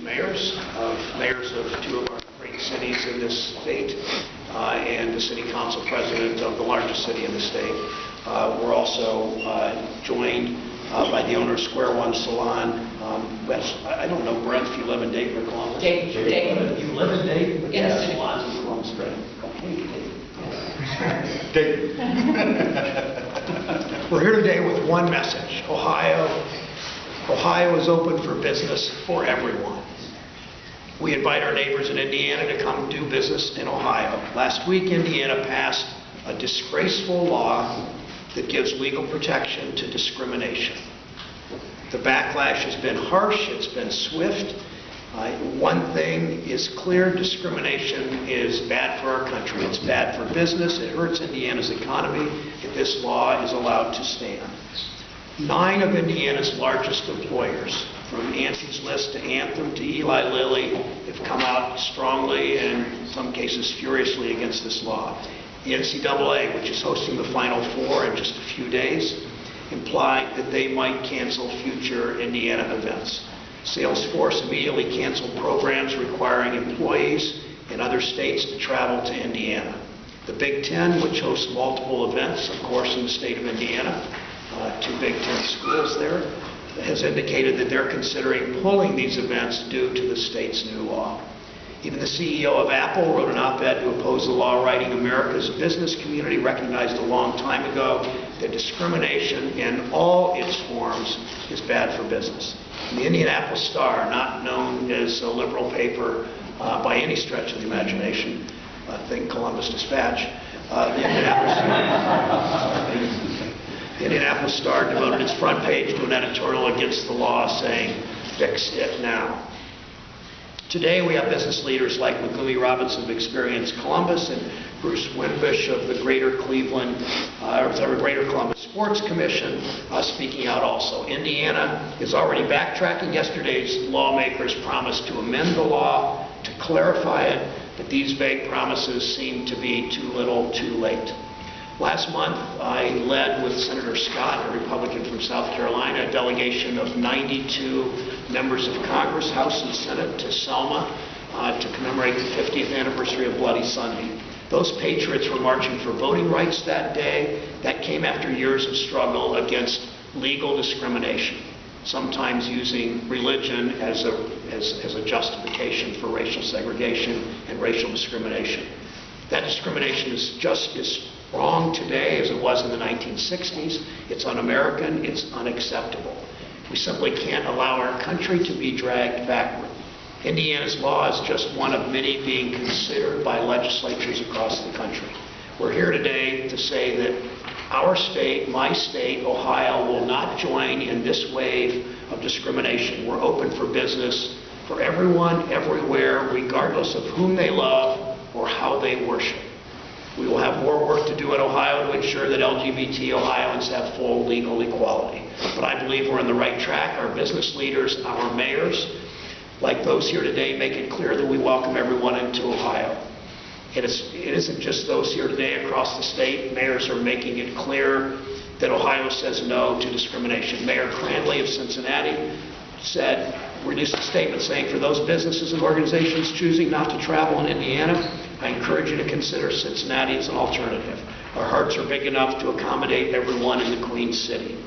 mayors of two of our great cities in this state, and the city council president of the largest city in the state. We're also joined by the owner of Square One Salon. I don't know, Brent, if you live in Dayton or Columbus. Dayton. You live in Dayton? But In the yeah, city. salons in Columbus, right? Dayton. We're here today with one message. Ohio is open for business for everyone. We invite our neighbors in Indiana to come do business in Ohio. Last week, Indiana passed a disgraceful law that gives legal protection to discrimination. The backlash has been harsh, it's been swift. One thing is clear: discrimination is bad for our country. It's bad for business. It hurts Indiana's economy if this law is allowed to stand. 9 of Indiana's largest employers, from Ansie's List to Anthem to Eli Lilly, have come out strongly and in some cases furiously against this law. The NCAA, which is hosting the Final Four in just a few days, implied that they might cancel future Indiana events. Salesforce immediately canceled programs requiring employees in other states to travel to Indiana. The Big Ten, which hosts multiple events, of course, in the state of Indiana, 2 Big Ten schools there, has indicated that they're considering pulling these events due to the state's new law. Even the CEO of Apple wrote an op-ed to oppose the law, writing, "America's business community recognized a long time ago that discrimination in all its forms is bad for business." And the Indianapolis Star, not known as a liberal paper by any stretch of the imagination, think Columbus Dispatch, the Indianapolis Star devoted its front page to an editorial against the law, saying, "Fix it now." Today we have business leaders like Magumi Robinson of Experience Columbus and Bruce Winbush of the Greater Columbus Sports Commission speaking out also. Indiana is already backtracking. Yesterday's lawmakers promised to amend the law, to clarify it, but these vague promises seem to be too little, too late. Last month, I led with Senator Scott, a Republican from South Carolina, a delegation of 92 members of Congress, House and Senate, to Selma to commemorate the 50th anniversary of Bloody Sunday. Those patriots were marching for voting rights that day. That came after years of struggle against legal discrimination, sometimes using religion as a justification for racial segregation and racial discrimination. That discrimination is just as wrong today as it was in the 1960s. It's un-American, it's unacceptable. We simply can't allow our country to be dragged backward. Indiana's law is just one of many being considered by legislatures across the country. We're here today to say that our state, my state, Ohio, will not join in this wave of discrimination. We're open for business for everyone, everywhere, regardless of whom they love or how they worship. We will have more work to do in Ohio to ensure that LGBT Ohioans have full legal equality. But I believe we're on the right track. Our business leaders, our mayors, like those here today, make it clear that we welcome everyone into Ohio. It isn't just those here today across the state. Mayors are making it clear that Ohio says no to discrimination. Mayor Cranley of Cincinnati released a statement saying, "For those businesses and organizations choosing not to travel in Indiana, I encourage you to consider Cincinnati as an alternative. Our hearts are big enough to accommodate everyone in the Queen City."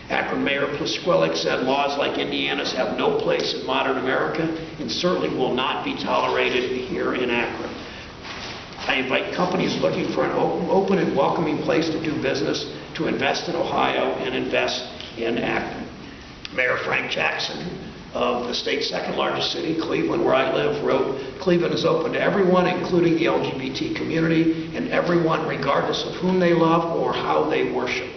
Akron Mayor Plisquillic said laws like Indiana's have no place in modern America and certainly will not be tolerated here in Akron. I invite companies looking for an open and welcoming place to do business to invest in Ohio and invest in Akron. Mayor Frank Jackson of the state's second largest city, Cleveland, where I live, wrote, "Cleveland is open to everyone, including the LGBT community, and everyone regardless of whom they love or how they worship.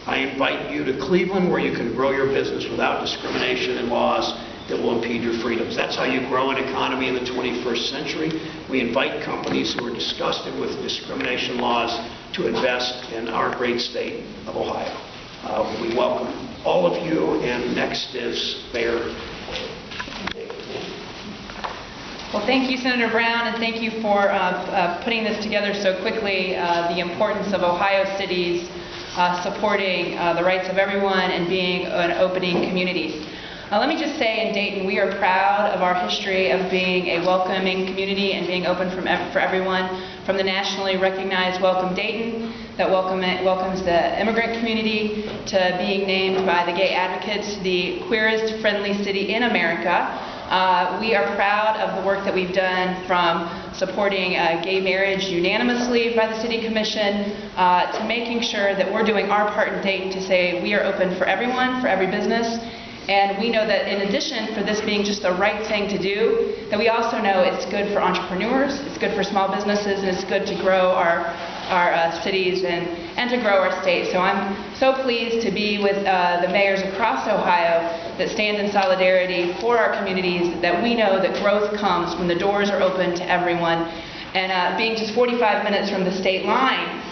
I invite you to Cleveland, where you can grow your business without discrimination and laws that will impede your freedoms." That's how you grow an economy in the 21st century. We invite companies who are disgusted with discrimination laws to invest in our great state of Ohio. We welcome all of you, and next is Mayor. Well, thank you, Senator Brown, and thank you for putting this together so quickly, the importance of Ohio cities supporting the rights of everyone and being an opening communities. Let me just say, in Dayton, we are proud of our history of being a welcoming community and being open for everyone, from the nationally recognized Welcome Dayton that welcomes the immigrant community, to being named by the Gay Advocates the queerest friendly city in America. We are proud of the work that we've done, from supporting gay marriage unanimously by the City Commission to making sure that we're doing our part in Dayton to say we are open for everyone, for every business. And we know that in addition for this being just the right thing to do, that we also know it's good for entrepreneurs, it's good for small businesses, and it's good to grow our cities and to grow our state. So I'm so pleased to be with the mayors across Ohio that stand in solidarity for our communities, that we know that growth comes when the doors are open to everyone. And being just 45 minutes from the state line,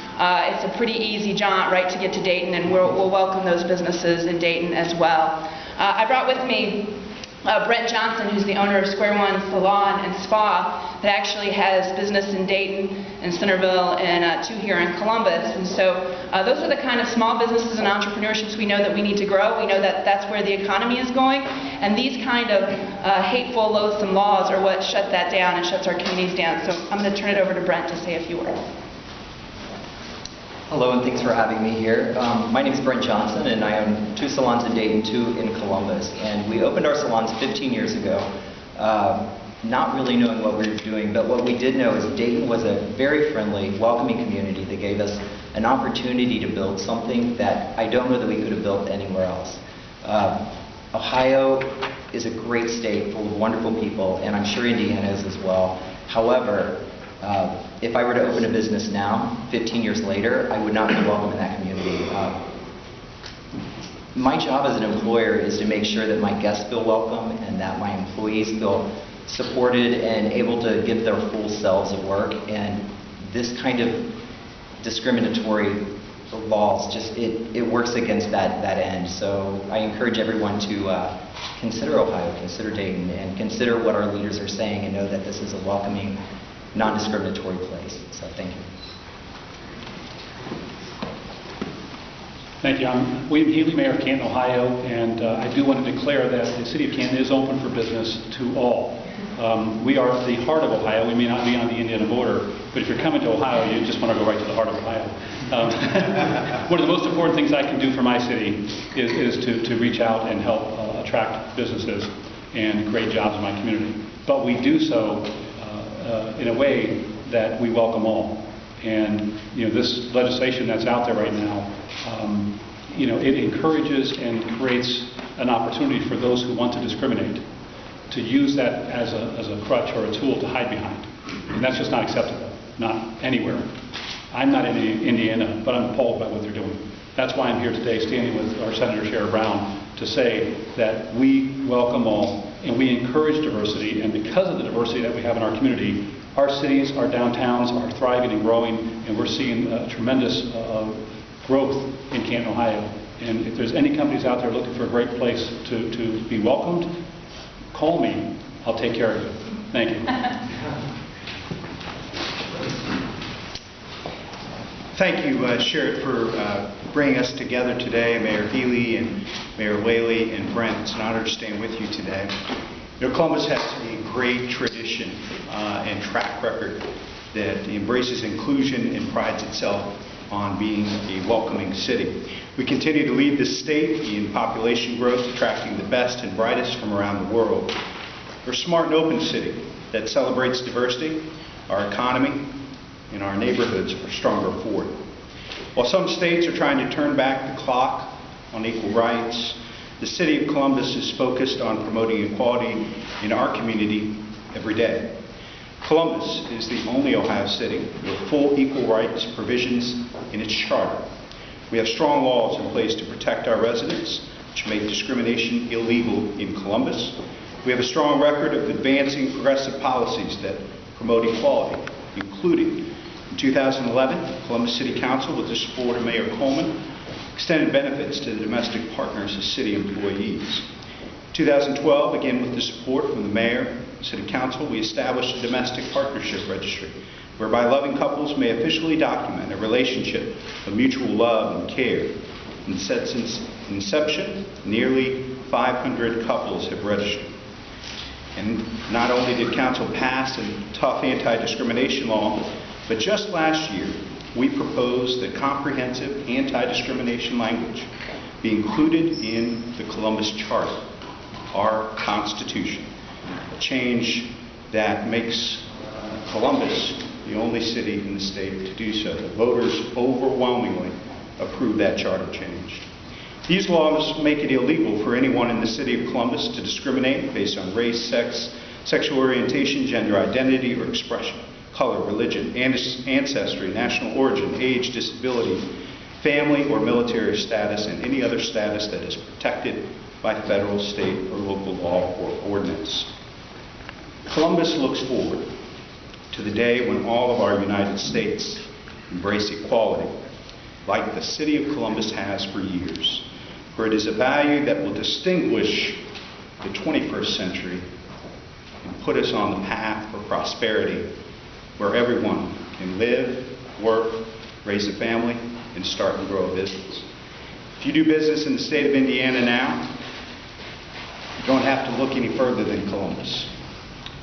it's a pretty easy jaunt right to get to Dayton, and we'll welcome those businesses in Dayton as well. I brought with me Brent Johnson, who's the owner of Square One Salon and Spa, that actually has business in Dayton and Centerville and two here in Columbus. And so those are the kind of small businesses and entrepreneurships we know that we need to grow. We know that that's where the economy is going. And these kind of hateful, loathsome laws are what shut that down and shuts our communities down. So I'm going to turn it over to Brent to say a few words. Hello, and thanks for having me here. My name is Brent Johnson, and I own 2 salons in Dayton, 2 in Columbus. And we opened our salons 15 years ago, not really knowing what we were doing, but what we did know is Dayton was a very friendly, welcoming community that gave us an opportunity to build something that I don't know that we could have built anywhere else. Ohio is a great state full of wonderful people, and I'm sure Indiana is as well. However, if I were to open a business now, 15 years later, I would not be welcome in that community. My job as an employer is to make sure that my guests feel welcome and that my employees feel supported and able to give their full selves at work. And this kind of discriminatory laws, just it works against that end. So I encourage everyone to consider Ohio, consider Dayton, and consider what our leaders are saying, and know that this is a welcoming, non-discriminatory place. So thank you. Thank you. I'm William Healy, Mayor of Canton, Ohio, and I do want to declare that the City of Canton is open for business to all. We are the heart of Ohio. We may not be on the Indiana border, but if you're coming to Ohio, you just want to go right to the heart of Ohio. One of the most important things I can do for my city is to reach out and help attract businesses and create jobs in my community. But we do so in a way that we welcome all. And this legislation that's out there right now, it encourages and creates an opportunity for those who want to discriminate to use that as a crutch or a tool to hide behind. And that's just not acceptable, not anywhere. I'm not in Indiana, but I'm appalled by what they're doing. That's why I'm here today, standing with our Senator Sherrod Brown, to say that we welcome all and we encourage diversity. And because of the diversity that we have in our community, our cities, our downtowns are thriving and growing, and we're seeing tremendous growth in Canton, Ohio. And if there's any companies out there looking for a great place to be welcomed, call me. I'll take care of you. Thank you. Thank you, Sherrod, for bringing us together today, Mayor Healy and Mayor Whaley and Brent. It's an honor to stand with you today. Columbus has a great tradition and track record that embraces inclusion and prides itself on being a welcoming city. We continue to lead the state in population growth, attracting the best and brightest from around the world. We're a smart and open city that celebrates diversity. Our economy and our neighborhoods are stronger for it. While some states are trying to turn back the clock on equal rights, the City of Columbus is focused on promoting equality in our community every day. Columbus is the only Ohio city with full equal rights provisions in its charter. We have strong laws in place to protect our residents, which make discrimination illegal in Columbus. We have a strong record of advancing progressive policies that promote equality, including in 2011, Columbus City Council, with the support of Mayor Coleman, extended benefits to the domestic partners of city employees. In 2012, again with the support from the Mayor and City Council, we established a domestic partnership registry, whereby loving couples may officially document a relationship of mutual love and care. And since its inception, nearly 500 couples have registered. And not only did council pass a tough anti-discrimination law, but just last year, we proposed that comprehensive anti-discrimination language be included in the Columbus Charter, our Constitution, a change that makes Columbus the only city in the state to do so. The voters overwhelmingly approved that charter change. These laws make it illegal for anyone in the city of Columbus to discriminate based on race, sex, sexual orientation, gender identity, or expression, color, religion, ancestry, national origin, age, disability, family or military status, and any other status that is protected by federal, state, or local law or ordinance. Columbus looks forward to the day when all of our United States embrace equality, like the city of Columbus has for years, for it is a value that will distinguish the 21st century and put us on the path for prosperity, where everyone can live, work, raise a family, and start and grow a business. If you do business in the state of Indiana now, you don't have to look any further than Columbus.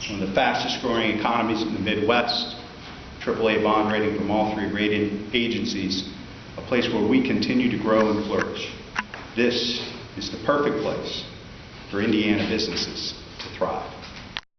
One of the fastest growing economies in the Midwest, AAA bond rating from all three rating agencies, a place where we continue to grow and flourish. This is the perfect place for Indiana businesses to thrive.